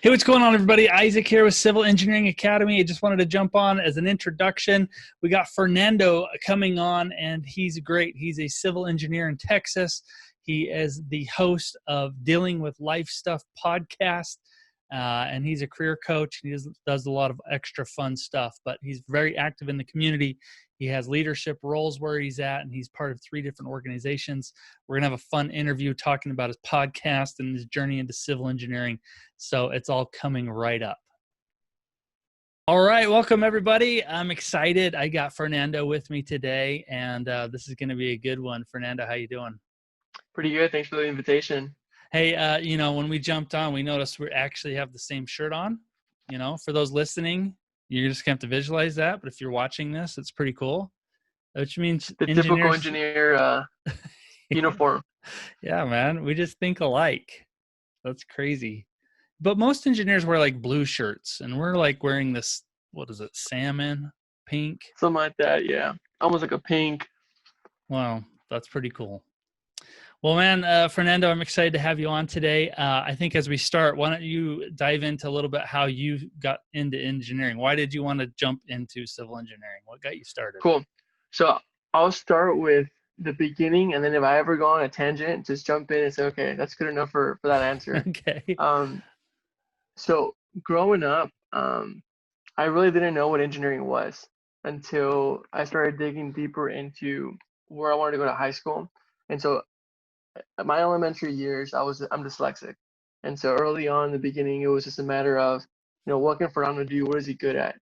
Hey, what's going on, everybody? Isaac here with Civil Engineering Academy. I just wanted to jump on as an introduction. We got Fernando coming on, and he's great. He's a civil engineer in Texas. He is the host of Dealing with Life Stuff podcast, and he's a career coach. He does a lot of extra fun stuff, but he's very active in the community. He has leadership roles where he's at, and he's part of 3 different organizations. We're going to have a fun interview talking about his podcast and his journey into civil engineering. So it's all coming right up. All right. Welcome, everybody. I'm excited. I got Fernando with me today, and this is going to be a good one. Fernando, how you doing? Pretty good. Thanks for the invitation. Hey, when we jumped on, we noticed we actually have the same shirt on. For those listening, you're just going to have to visualize that. But if you're watching this, it's pretty cool. Which means the typical engineer uniform. Yeah, man. We just think alike. That's crazy. But most engineers wear like blue shirts, and we're like wearing this, what is it, salmon, pink? Something like that, yeah. Almost like a pink. Wow, that's pretty cool. Well, man, Fernando, I'm excited to have you on today. I think as we start, why don't you dive into a little bit how you got into engineering? Why did you want to jump into civil engineering? What got you started? Cool. So I'll start with the beginning, and then if I ever go on a tangent, just jump in and say, okay, that's good enough for that answer. Okay. So growing up, I really didn't know what engineering was until I started digging deeper into where I wanted to go to high school. And so at my elementary years, I'm dyslexic. And so early on in the beginning, it was just a matter of, what can Fernando do? What is he good at?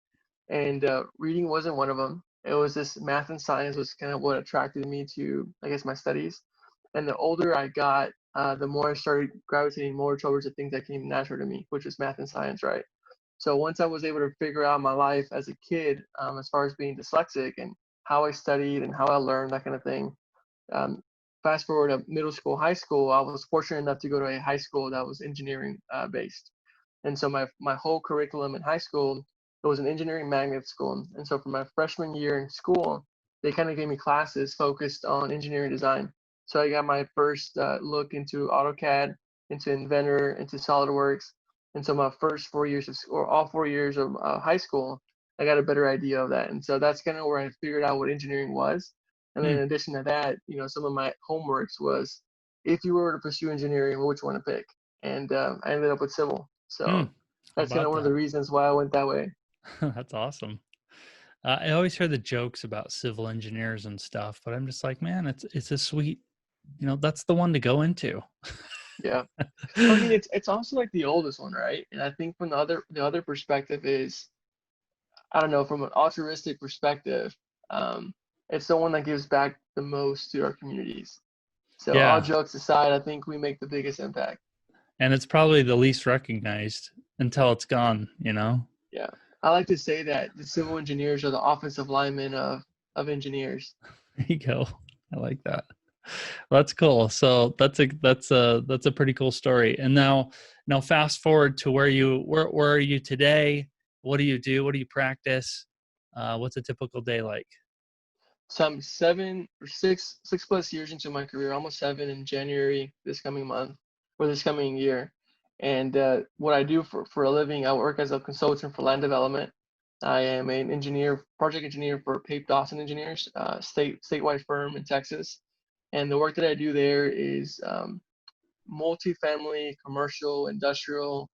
And reading wasn't one of them. It was this math and science was kind of what attracted me to, I guess, my studies. And the older I got, the more I started gravitating more towards the things that came natural to me, which is math and science, right? So once I was able to figure out my life as a kid, as far as being dyslexic and how I studied and how I learned, that kind of thing, fast forward to middle school, high school, I was fortunate enough to go to a high school that was engineering based. And so my whole curriculum in high school, it was an engineering magnet school. And so for my freshman year in school, they kind of gave me classes focused on engineering design. So I got my first look into AutoCAD, into Inventor, into SolidWorks. And so my first 4 years all 4 years of high school, I got a better idea of that. And so that's kind of where I figured out what engineering was. And then in addition to that, some of my homeworks was, if you were to pursue engineering, which one to pick? And I ended up with civil. So that's kind of one of the reasons why I went that way. That's awesome. I always hear the jokes about civil engineers and stuff, but I'm just like, man, it's a sweet, that's the one to go into. Yeah. I mean, it's also like the oldest one, right? And I think from the other perspective is, I don't know, from an altruistic perspective, it's the one that gives back the most to our communities. So all jokes aside, I think we make the biggest impact. And it's probably the least recognized until it's gone, Yeah. I like to say that the civil engineers are the offensive linemen of engineers. There you go. I like that. Well, that's cool. So that's a pretty cool story. And now fast forward to where are you today? What do you do? What do you practice? What's a typical day like? So I'm 6+ years into my career, almost 7 in January this coming month or this coming year. And what I do for a living, I work as a consultant for land development. I am an project engineer for Pape-Dawson Engineers, statewide firm in Texas. And the work that I do there is multifamily, commercial, industrial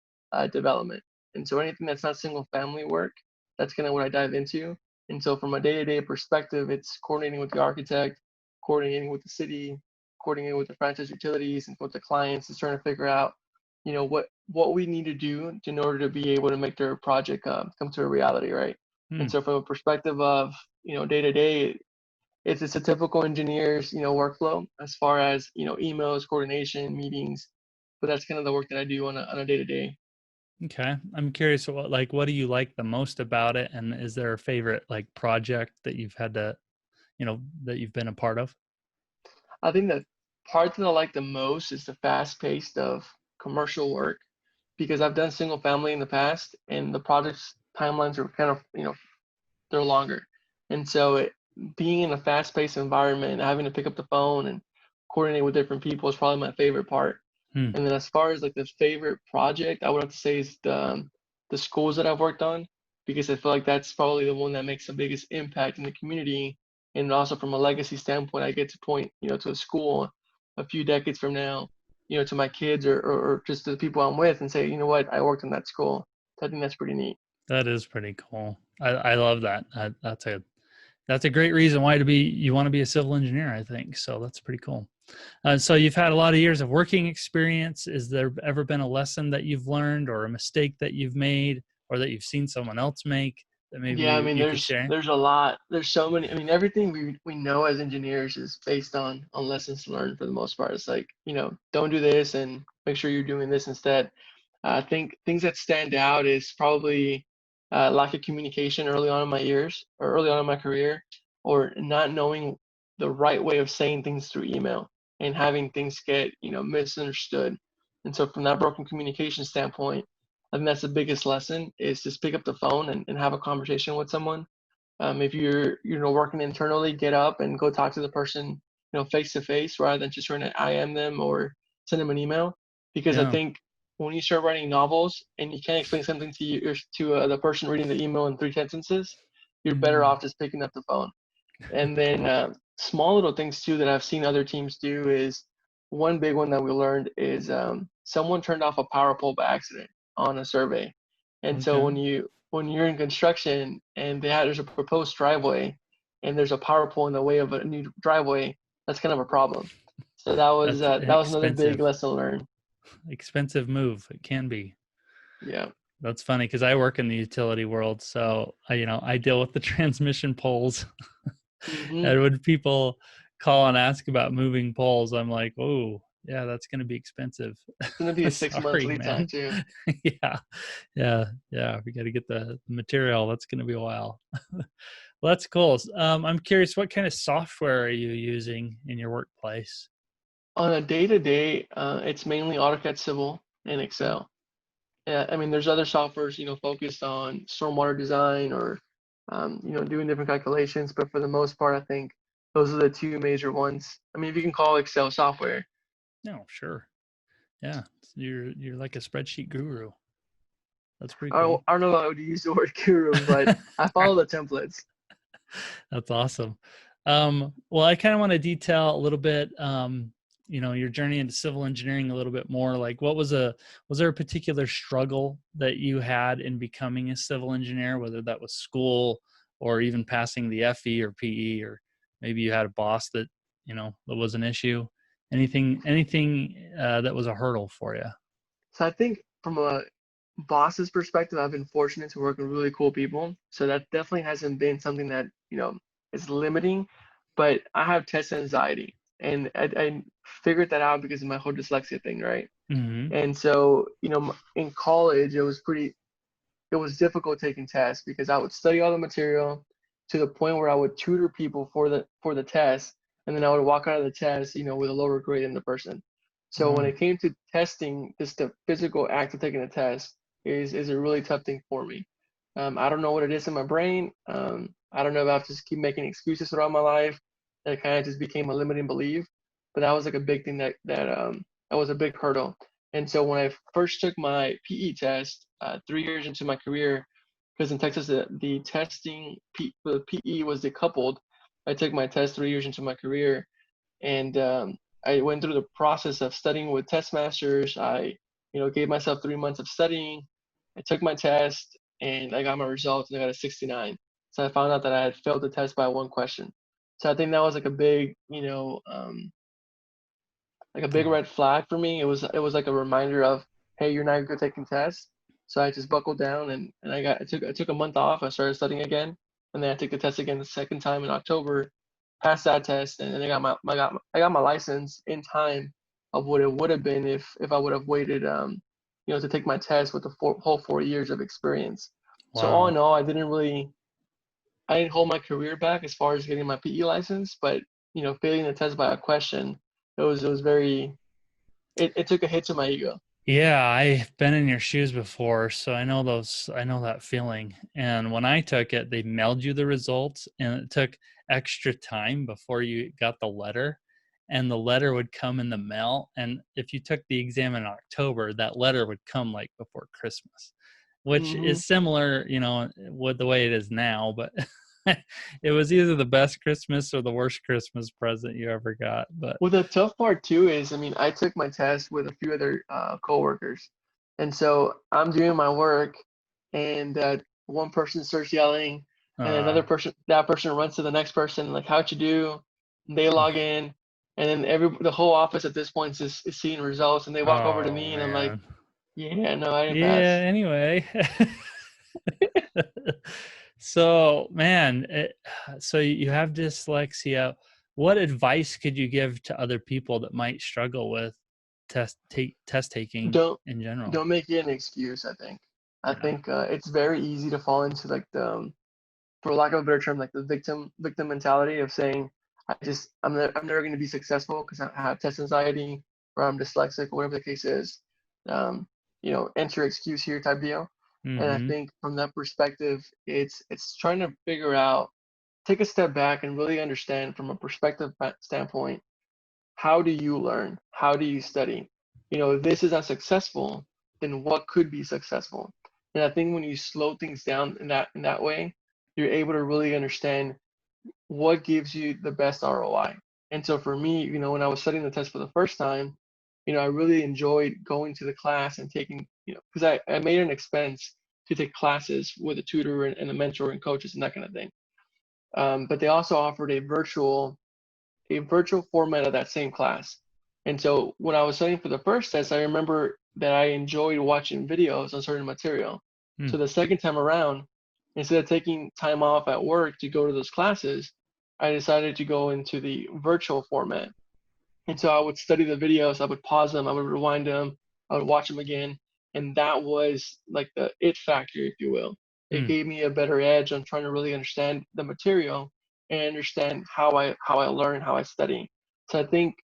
development. And so anything that's not single family work, that's kind of what I dive into. And so from a day-to-day perspective, it's coordinating with the architect, coordinating with the city, coordinating with the franchise utilities and with the clients, is trying to figure out, what we need to do in order to be able to make their project come to a reality, right? And so from a perspective of, day-to-day, it's a typical engineer's, workflow as far as, emails, coordination, meetings, but that's kind of the work that I do on a day-to-day. Okay. I'm curious, what do you like the most about it? And is there a favorite project that you've had to, that you've been a part of? I think the part that I like the most is the fast pace of commercial work, because I've done single family in the past and the project's timelines are kind of, they're longer. And so being in a fast paced environment and having to pick up the phone and coordinate with different people is probably my favorite part. Hmm. And then as far as like the favorite project, I would have to say is the schools that I've worked on, because I feel like that's probably the one that makes the biggest impact in the community. And also from a legacy standpoint, I get to point, to a school a few decades from now, to my kids or just to the people I'm with and say, you know what, I worked in that school. So I think that's pretty neat. That is pretty cool. I love that. That's a great reason why you want to be a civil engineer, I think. So that's pretty cool. So you've had a lot of years of working experience. Is there ever been a lesson that you've learned or a mistake that you've made or that you've seen someone else make that maybe Yeah, I mean, you could share? there's a lot. There's so many. I mean, everything we know as engineers is based on lessons learned for the most part. It's like, don't do this and make sure you're doing this instead. I think things that stand out is probably lack of communication early on in my years or early on in my career, or not knowing the right way of saying things through email and having things get, misunderstood. And so from that broken communication standpoint, I think that's the biggest lesson is just pick up the phone and have a conversation with someone. If you're working internally, get up and go talk to the person face to face rather than just trying to IM them or send them an email. Because I Yeah. think when you start writing novels and you can't explain something to the person reading the email in 3 sentences, you're better Mm, off just picking up the phone. And then small little things too that I've seen other teams do is one big one that we learned is someone turned off a power pole by accident on a survey. And so okay. when you're in construction and there's a proposed driveway and there's a power pole in the way of a new driveway, that's kind of a problem. So That's an that was another big lesson learned. expensive move. It can be. Yeah. That's funny because I work in the utility world, so I deal with the transmission poles. Hmm. And when people call and ask about moving poles, I'm like, oh, yeah, that's going to be expensive. It's gonna be a 6 month Sorry, lead time man. too. Yeah, yeah. We got to get the material. That's going to be a while. Well, that's cool. I'm curious, what kind of software are you using in your workplace? On a day-to-day, it's mainly AutoCAD Civil and Okay. Excel. Yeah, I mean, there's other softwares, focused on stormwater design or, doing different calculations. But for the most part, I think those are the two major ones. I mean, if you can call Excel software. No, sure. Yeah, you're like a spreadsheet guru. That's pretty I don't, cool. I don't know how to use the word guru, but I follow the templates. That's awesome. Well, I kind of want to detail a little bit, your journey into civil engineering a little bit more. Like, was there a particular struggle that you had in becoming a civil engineer, whether that was school or even passing the FE or PE, or maybe you had a boss that was an issue? Anything that was a hurdle for you? So I think from a boss's perspective, I've been fortunate to work with really cool people. So that definitely hasn't been something that, is limiting, but I have test anxiety. And I figured that out because of my whole dyslexia thing, right? Mm-hmm. And so, in college, it was difficult taking tests because I would study all the material to the point where I would tutor people for the test, and then I would walk out of the test, with a lower grade than the person. So when Oh, it came to testing, just the physical act of taking a test is a really tough thing for me. I don't know what it is in my brain. I don't know if I have to just keep making excuses throughout my life. That kind of just became a limiting belief. But that was like a big thing that was a big hurdle. And so when I first took my PE test 3 years into my career, because in Texas the testing the PE was decoupled, I took my test 3 years into my career, and I went through the process of studying with test masters. I gave myself 3 months of studying. I took my test and I got my results and I got a 69. So I found out that I had failed the test by one question. So I think that was like a big, like a big oh, red flag for me. It was like a reminder of, hey, you're not good taking tests. So I just buckled down and I took a month off. I started studying again, and then I took the test again the second time in October, passed that test, and then I got my license in time of what it would have been if I would have waited to take my test with the whole 4 years of experience. So all wow. in all, I didn't hold my career back as far as getting my PE license, but failing the test by a question, it was very it took a hit to my ego. Yeah, I've been in your shoes before, so I know that feeling. And when I took it, they mailed you the results and it took extra time before you got the letter. and the letter would come in the mail. And if you took the exam in October, that letter would come like before Christmas, which Hmm. is similar, with the way it is now. But it was either the best Christmas or the worst Christmas present you ever got. But Well, the tough part too is, I mean, I took my test with a few other coworkers, and so I'm doing my work, and one person starts yelling, and uh, another person, that person runs to the next person, like, "How'd you do?" And they log in, and then the whole office at this point is seeing results, and they walk over to oh me, and I'm like, man, "Yeah, no, I didn't yeah. pass." Anyway, so man, so you have dyslexia. What advice could you give to other people that might struggle with test taking Don't in general? don't make it an excuse, I think. I Yeah. think it's very easy to fall into like for lack of a better term, like the victim mentality of saying, I'm never going to be successful because I have test anxiety or I'm dyslexic or whatever the case is. Um, enter excuse here type deal. And I Mm-hmm. think from that perspective, it's trying to figure out, take a step back and really understand from a perspective standpoint, how do you learn? How do you study? If this is unsuccessful, then what could be successful? And I think when you slow things down in that way, you're able to really understand what gives you the best ROI. And so for me, when I was studying the test for the first time, I really enjoyed going to the class and taking, because I made an expense to take classes with a tutor and a mentor and coaches and that kind of thing. But they also offered a virtual format of that same class. And so when I was studying for the first test, I remember that I enjoyed watching videos on certain material. Hmm. So the second time around, instead of taking time off at work to go to those classes, I decided to go into the virtual format. And so I would study the videos, I would pause them, I would rewind them, I would watch them again. And that was like the it factor, if you will. It Hmm. gave me a better edge on trying to really understand the material and understand how I learn, how I study. So I think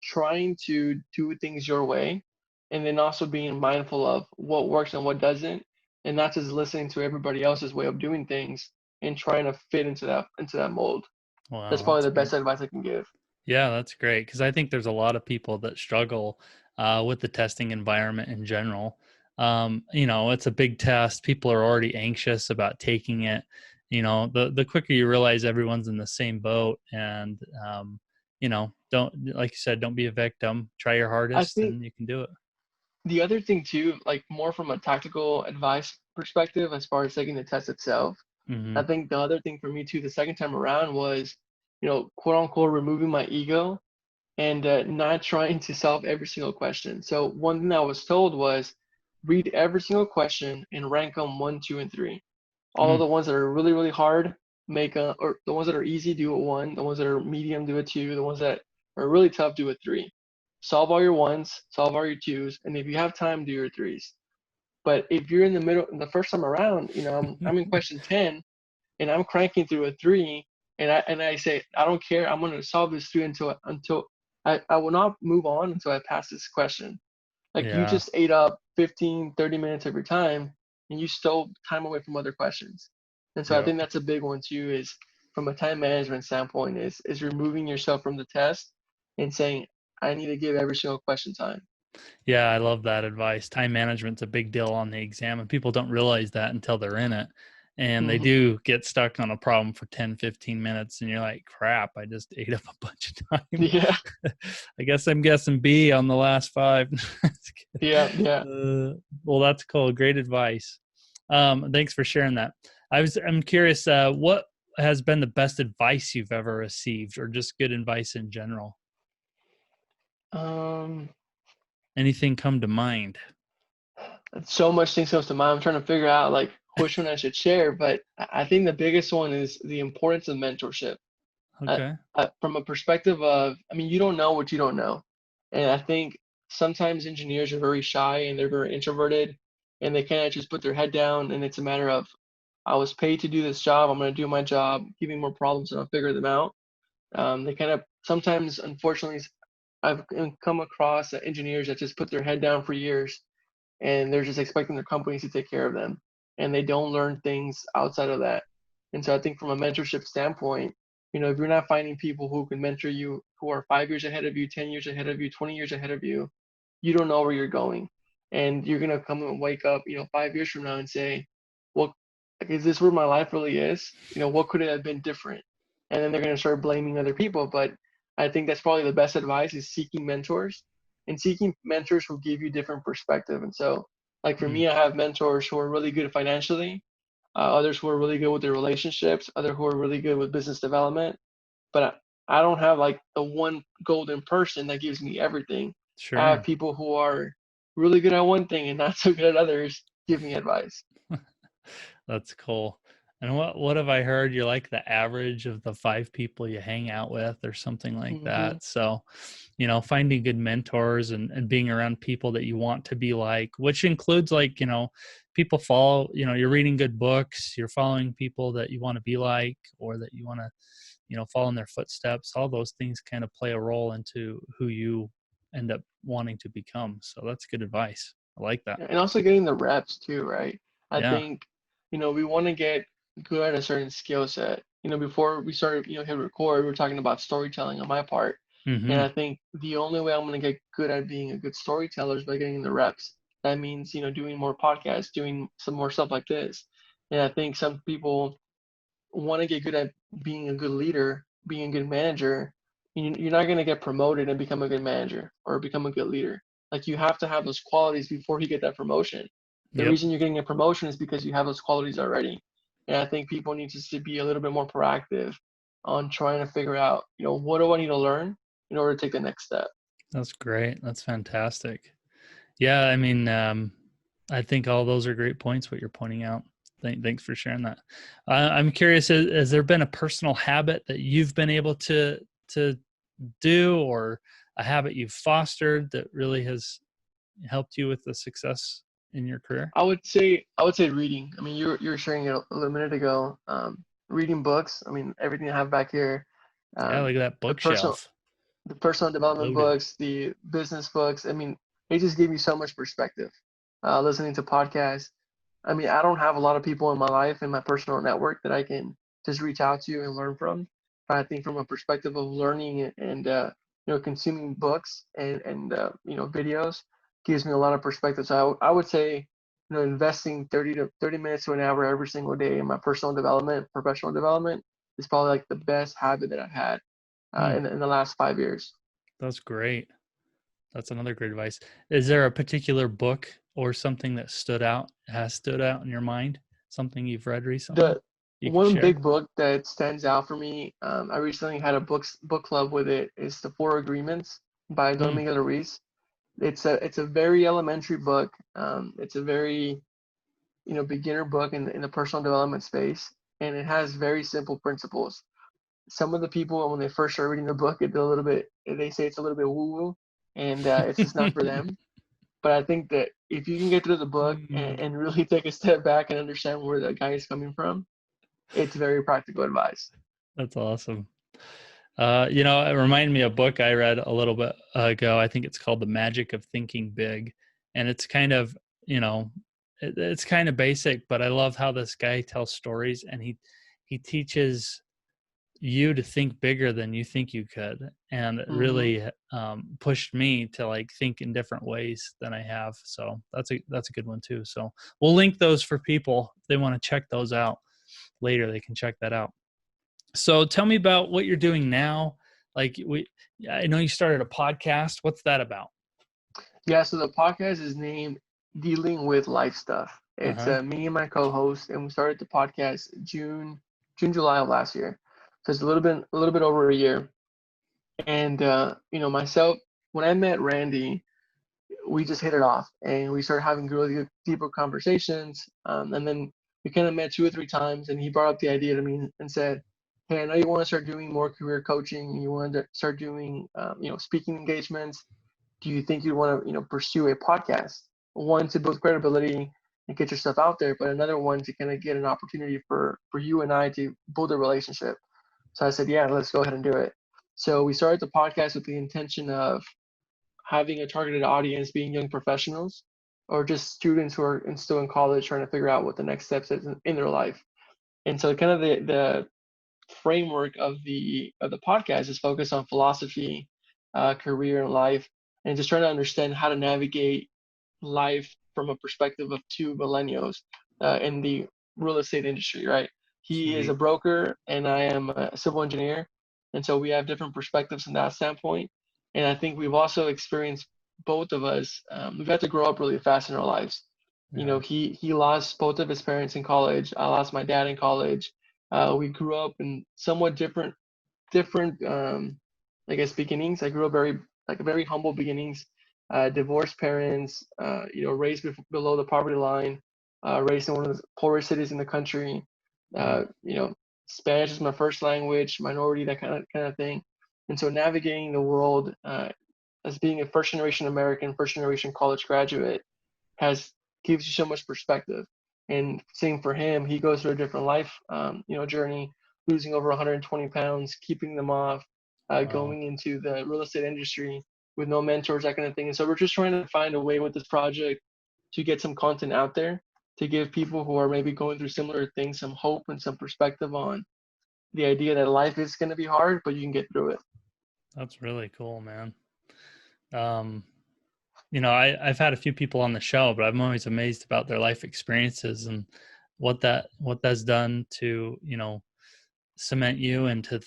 trying to do things your way and then also being mindful of what works and what doesn't, and not just listening to everybody else's way of doing things and trying to fit into that mold. That's Wow, probably that's the great. best advice I can give. Yeah, that's great because I think there's a lot of people that struggle with the testing environment in general. It's a big test. People are already anxious about taking it. The quicker you realize everyone's in the same boat, and don't, like you said, don't be a victim. Try your I hardest, think and you can do it. the other thing too, like more from a tactical advice perspective, as far as taking the test itself, Hmm. I think the other thing for me too, the second time around was, quote unquote, removing my ego and not trying to solve every single question. So one thing I was told was read every single question and rank them one, two, and three. All of Mm. the ones that are really, really hard, or the ones that are easy, do a one. The ones that are medium, do a two. The ones that are really tough, do a three. Solve all your ones, solve all your twos, and if you have time, do your threes. But if you're in the middle, the first time around, I'm in question 10 and I'm cranking through a three, and I say, I don't care, I'm gonna solve this three until I will not move on until I pass this question. Like you Yeah. just ate up 15, 30 minutes of your time and you stole time away from other questions. And so I Yeah. think that's a big one too, is from a time management standpoint, is removing yourself from the test and saying, I need to give every single question time. Yeah, I love that advice. Time management's a big deal on the exam, and people don't realize that until they're in it. And they Hmm. do get stuck on a problem for 10, 15 minutes, and you're like, crap, I just ate up a bunch of time. Yeah, I guess I'm guessing B on the last five. yeah, yeah. Well, that's cool. Great advice. Thanks for sharing that. I'm curious, what has been the best advice you've ever received, or just good advice in general? Um, Anything come to mind? so much things comes to mind. I'm trying to figure out like which one I should share, but I think the biggest one is the importance of mentorship. Uh, Okay. from a perspective of, I mean, you don't know what you don't know, and I think sometimes engineers are very shy and they're very introverted, and they kind of just put their head down, and it's a matter of, I was paid to do this job, I'm going to do my job, give me more problems, and I'll figure them out. They kind of sometimes, unfortunately, I've come across engineers that just put their head down for years and they're just expecting their companies to take care of them and they don't learn things outside of that. And so I think from a mentorship standpoint, If you're not finding people who can mentor you, who are 5 years ahead of you, 10 years ahead of you, 20 years ahead of you, you don't know where you're going. And you're going to come and wake up, 5 years from now and say, well, like, is this where my life really is? What could it have been different? And then they're going to start blaming other people. But I think that's probably the best advice is seeking mentors and seeking mentors who give you different perspective. And so, like for Mm, me, I have mentors who are really good financially, others who are really good with their relationships, others who are really good with business development. But I don't have like the one golden person that gives me everything. I have sure. people who are really good at one thing and not so good at others give me advice. That's cool. And what have I heard? You're like the average of the 5 people you hang out with or something like Hmm. that. So, finding good mentors and being around people that you want to be like, which includes like, people follow, you're reading good books, you're following people that you want to be like, or that you want to, follow in their footsteps. All those things kind of play a role into who you end up wanting to become. So that's good advice. I like that. And also getting the reps too, right? I Yeah. think, we want to get good at a certain skill set. Before we started, hit record, we were talking about storytelling on my part. And Hmm. I think the only way I'm going to get good at being a good storyteller is by getting the reps. That means, doing more podcasts, doing some more stuff like this. And I think some people want to get good at being a good leader, being a good manager. You're not going to get promoted and become a good manager or become a good leader. Like you have to have those qualities before you get that promotion. The Yep. reason you're getting a promotion is because you have those qualities already. And I think people need to be a little bit more proactive on trying to figure out, what do I need to learn in order to take the next step. That's great. That's fantastic. Yeah, I mean, I think all those are great points, what you're pointing out. Thanks for sharing that. I'm curious, has there been a personal habit that you've been able to do, or a habit you've fostered that really has helped you with the success in your career? I would say reading. I mean, you were sharing it a little minute ago. Reading books. I mean, everything I have back here, Yeah, um, look at that the personal bookshelf the personal development loaded. books, the business books. I mean, they just give you so much perspective. Listening to podcasts. I mean, I don't have a lot of people in my life in my personal network that I can just reach out to and learn from. But I think from a perspective of learning and consuming books and videos gives me a lot of perspective. So I would say investing 30 minutes to an hour every single day in my personal development, professional development is probably like the best habit that I've had Hmm, in the last 5 years. that's great. That's another great advice. Is there a particular book or something that has stood out in your mind? Something you've read recently The you could one share? big book that stands out for me, I recently had a book club with it, is The Four Agreements by Don Hmm. Miguel Ruiz. It's a very elementary book. It's a very beginner book in the personal development space, and it has very simple principles. Some of the people when they first start reading the book, they say it's a little bit woo woo, and it's just not for them. But I think that if you can get through the book and, Mm, and really take a step back and understand where the guy is coming from, it's very practical advice. that's awesome. It reminded me of a book I read a little bit ago. I think it's called The Magic of Thinking Big. And it's kind of, you know, it's kind of basic, but I love how this guy tells stories and he teaches you to think bigger than you think you could. And it Hmm. really pushed me to like think in different ways than I have. So that's a good one too. So we'll link those for people if they want to check those out later. They can check that out. So tell me about what you're doing now. I know you started a podcast. What's that about? Yeah, so the podcast is named Dealing with Life Stuff. Uh It's huh. me and my co-host, and we started the podcast July of last year. So it's a little bit over a year. And myself, when I met Randy, we just hit it off, and we started having really good, deeper conversations. And then we kind of met 2 or 3 times, and he brought up the idea to me and said, "Hey, I know you want to start doing more career coaching. You want to start doing, speaking engagements. Do you think you want to pursue a podcast, one to build credibility and get your stuff out there, but another one to kind of get an opportunity for you and I to build a relationship?" So I said, yeah, let's go ahead and do it. So we started the podcast with the intention of having a targeted audience being young professionals or just students who are still in college trying to figure out what the next steps is in their life. And so kind of the framework of the podcast is focused on philosophy, career, and life, and just trying to understand how to navigate life from a perspective of two millennials in the real estate industry, right? He is a Sweet. broker and I am a civil engineer. And so we have different perspectives from that standpoint. And I think we've also experienced, both of us, we've had to grow up really fast in our lives. You Yeah. know, he lost both of his parents in college. I lost my dad in college. We grew up in somewhat different I guess beginnings. I grew up very humble beginnings, divorced parents, raised below the poverty line, raised in one of the poorest cities in the country. Mm. You know, Spanish is my first language, minority, that kind of thing. And so navigating the world as being a first generation American, first generation college graduate has gives you so much perspective. And same for him, he goes through a different life, journey, losing over 120 pounds, keeping them off, Wow. going into the real estate industry with no mentors, that kind of thing. And so we're just trying to find a way with this project to get some content out there to give people who are maybe going through similar things some hope and some perspective on the idea that life is going to be hard, but you can get through it. That's really cool, man. Um, I've had a few people on the show, but I'm always amazed about their life experiences and what that's done to, cement you and to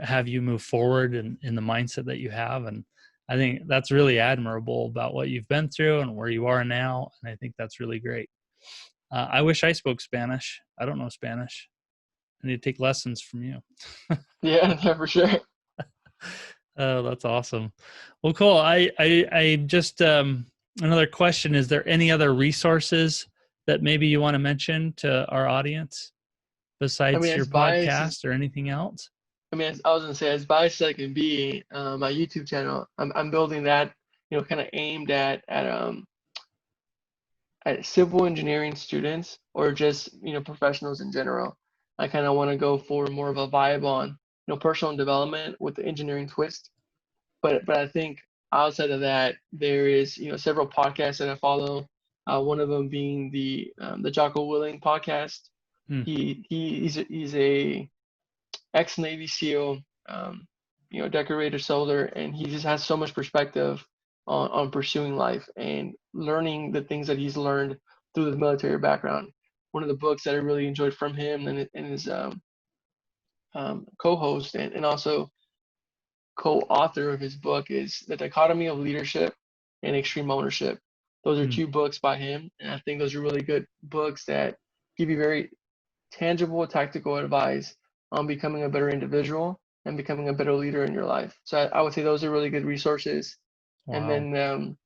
have you move forward in the mindset that you have. And I think that's really admirable about what you've been through and where you are now. And I think that's really great. I wish I spoke Spanish. I don't know Spanish. I need to take lessons from you. Yeah, yeah, for sure. Oh, that's awesome. Well, cool. I just, another question. Is there any other resources that maybe you want to mention to our audience I mean, besides your as biased as podcast or anything else? I was gonna say, as biased as I can be, my YouTube channel, I'm building that, kind of aimed at civil engineering students or just professionals in general. I kind of want to go for more of a vibe on personal development with the engineering twist. But I think outside of that, there is several podcasts that I follow. One of them being the Jocko Willing podcast. Hmm. He's a ex-Navy SEAL, decorator, soldier, and he just has so much perspective on pursuing life and learning the things that he's learned through the military background. One of the books that I really enjoyed from him and his co-host and also co-author of his book is The Dichotomy of Leadership and Extreme Ownership. Those are Hmm. two books by him, and I think those are really good books that give you very tangible, tactical advice on becoming a better individual and becoming a better leader in your life. So I would say those are really good resources. And Wow.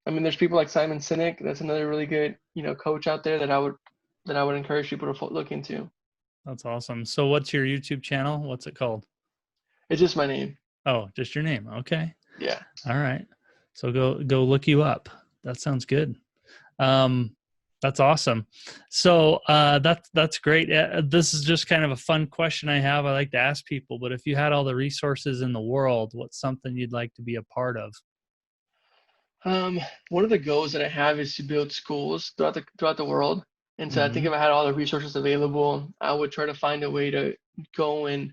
then, there's people like Simon Sinek. That's another really good, coach out there that I would encourage people to look into. That's awesome. So what's your YouTube channel? What's it called? It's just my name. Oh, just your name. Okay. Yeah. All right. So go look you up. That sounds good. Um, that's awesome. So that's great. This is just kind of a fun question I have. I like to ask people, but if you had all the resources in the world, what's something you'd like to be a part of? One of the goals that I have is to build schools throughout the world. And so I think Mm-hmm. if I had all the resources available, I would try to find a way to go and,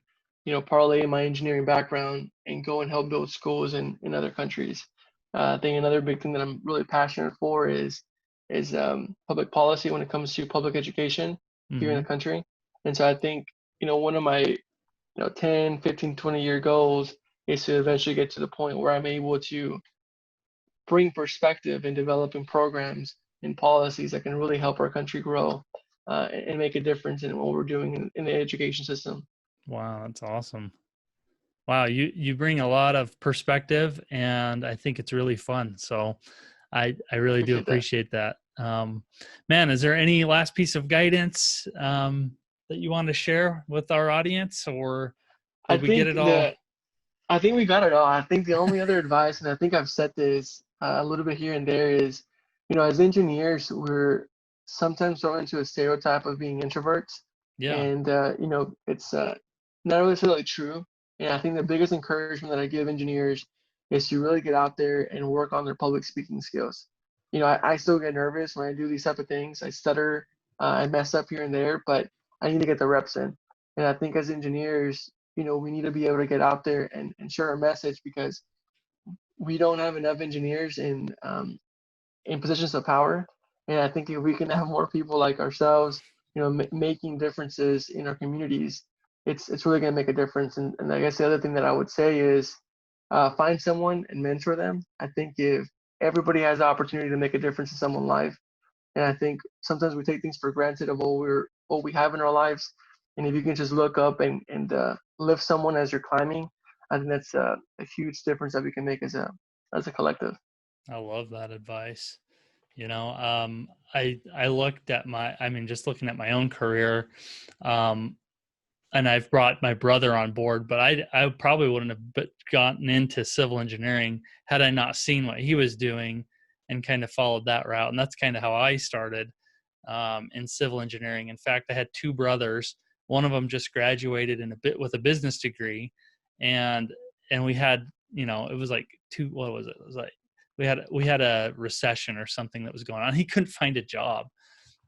parlay my engineering background and go and help build schools in other countries. I think another big thing that I'm really passionate for is public policy when it comes to public education here in Mm-hmm. the country. And so I think, one of my, 10, 15, 20-year goals is to eventually get to the point where I'm able to bring perspective in developing programs and policies that can really help our country grow and make a difference in what we're doing in the education system. Wow, that's awesome. Wow, you bring a lot of perspective, and I think it's really fun. So, I really do Appreciate that. appreciate that. Man, is there any last piece of guidance that you want to share with our audience, or I did we get think it all? that I think we got it all. I think the only other advice, and I think I've said this a little bit here and there, is as engineers, we're sometimes thrown into a stereotype of being introverts, Yeah. and it's not necessarily true. And I think the biggest encouragement that I give engineers is to really get out there and work on their public speaking skills. I still get nervous when I do these type of things. I stutter, I mess up here and there, but I need to get the reps in. And I think as engineers, we need to be able to get out there and share our message, because we don't have enough engineers in positions of power. And I think if we can have more people like ourselves, making differences in our communities, it's really going to make a difference. And I guess the other thing that I would say is find someone and mentor them. I think if everybody has the opportunity to make a difference in someone's life, and I think sometimes we take things for granted of what we have in our lives. And if you can just look up and lift someone as you're climbing, I think that's a huge difference that we can make as a collective. I love that advice. I looked at just looking at my own career, and I've brought my brother on board, but I probably wouldn't have gotten into civil engineering had I not seen what he was doing and kind of followed that route. And that's kind of how I started in civil engineering. In fact, I had two brothers. One of them just graduated with a business degree, and we had, it was like what was it? It was like we had a recession or something that was going on. He couldn't find a job,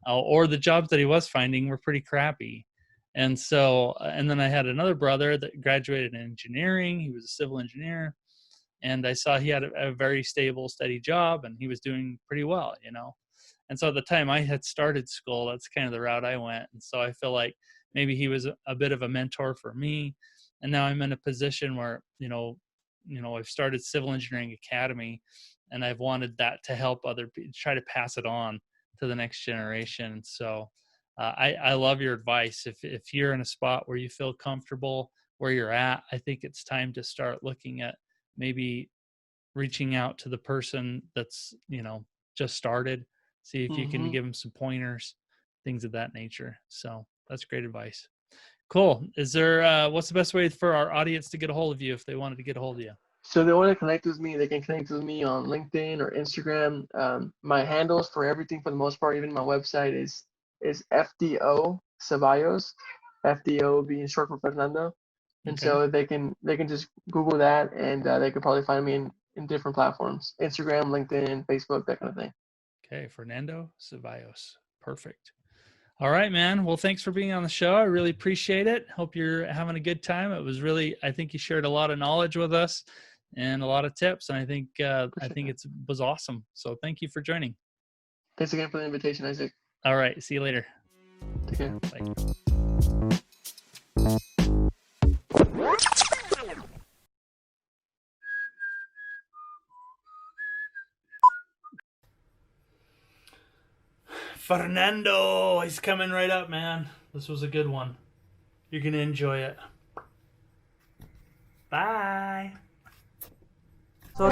or the jobs that he was finding were pretty crappy. And so, and then I had another brother that graduated in engineering. He was a civil engineer, and I saw he had a very stable, steady job, and he was doing pretty well, And so at the time I had started school, that's kind of the route I went. And so I feel like maybe he was a bit of a mentor for me. And now I'm in a position where, I've started Civil Engineering Academy, and I've wanted that to help other people, try to pass it on to the next generation. So I love your advice. If you're in a spot where you feel comfortable where you're at, I think it's time to start looking at maybe reaching out to the person that's, just started, see if you can give them some pointers, things of that nature. So that's great advice. Cool. Is there, what's the best way for our audience to get a hold of you if they wanted to get a hold of you? So if they want to connect with me, they can connect with me on LinkedIn or Instagram. My handles for everything, for the most part, even my website, is FDO Ceballos, FDO being short for Fernando. And so they can just Google that, and they could probably find me in different platforms: Instagram, LinkedIn, Facebook, that kind of thing. Okay, Fernando Ceballos. Perfect. All right, man. Well, thanks for being on the show. I really appreciate it. Hope you're having a good time. It was really, I think you shared a lot of knowledge with us and a lot of tips, and I think it was awesome. So thank you for joining. Thanks again for the invitation, Isaac. All right. See you later. Take care. Bye. Fernando, he's coming right up, man. This was a good one. You're going to enjoy it. Bye. So